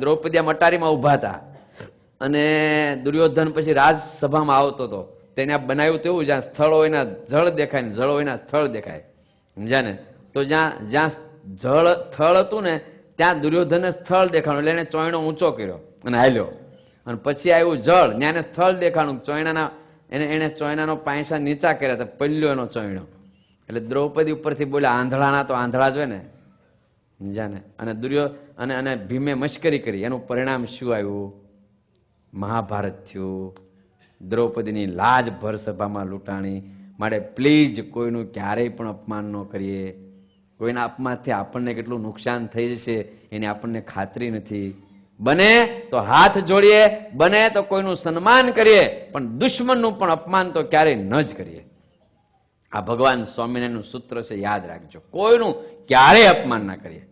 દ્રૌપદી આમ અટારીમાં ઊભા હતા અને દુર્યોધન પછી રાજસભામાં આવતો હતો. તેને આ બનાવ્યું તો એવું, જ્યાં સ્થળ હોય ના જળ દેખાય ને જળ હોય ના સ્થળ દેખાય, સમજ્યા ને? તો જ્યાં જળ સ્થળ હતું ને ત્યાં દુર્યોધનને સ્થળ દેખાણું એટલે એને ચોયણો ઊંચો કર્યો અને હાલ્યો. અને પછી આવ્યું જળ, ત્યાં સ્થળ દેખાણું, ચોયણાના એને ચોયણાનો પાંયસા નીચા કર્યા હતા, પલ્યો એનો ચોયણો. એટલે દ્રૌપદી ઉપરથી બોલ્યા આંધળાના તો આંધળા જ હોય ને, સમજ્યા ને? અને અને ભીમે મશ્કરી કરી. એનું પરિણામ શું આવ્યું? મહાભારત થયું. દ્રૌપદીની લાજ ભર સભામાં લૂંટાણી. માટે પ્લીઝ કોઈનું ક્યારેય પણ અપમાન ન કરીએ. કોઈના અપમાનથી આપણને કેટલું નુકસાન થઈ જશે એની આપણને ખાતરી નથી. બને તો હાથ જોડીએ, બને તો કોઈનું સન્માન કરીએ, પણ દુશ્મનનું પણ અપમાન તો ક્યારેય ન જ કરીએ. આ ભગવાન સ્વામિનારાયણનું સૂત્ર છે, યાદ રાખજો. કોઈનું ક્યારેય અપમાન ના કરીએ.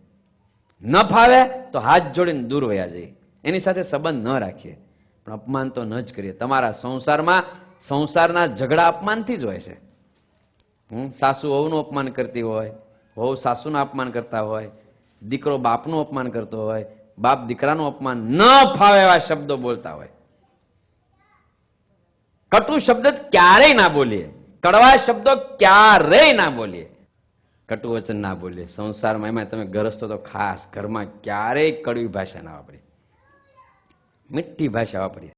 ન ફાવે તો હાથ જોડીને દૂર વયા જઈએ, એની સાથે સંબંધ ન રાખીએ, પણ અપમાન તો ન જ કરીએ. તમારા સંસારના ઝઘડા અપમાનથી જ હોય છે. સાસુ વહુનું અપમાન કરતી હોય, વહુ સાસુનું અપમાન કરતા હોય, દીકરો બાપનું અપમાન કરતો હોય, બાપ દીકરાનું અપમાન, ન ફાવે એવા શબ્દો બોલતા હોય. કટુ શબ્દ ક્યારેય ના બોલીએ, કડવા શબ્દો ક્યારેય ના બોલીએ, કટુ વચન ના બોલીએ. સંસારમાં એમાં તમે ગરસ્તો તો ખાસ, ઘરમાં ક્યારેય કડવી ભાષા ના વાપરીએ, મીઠી ભાષા વાપરીએ.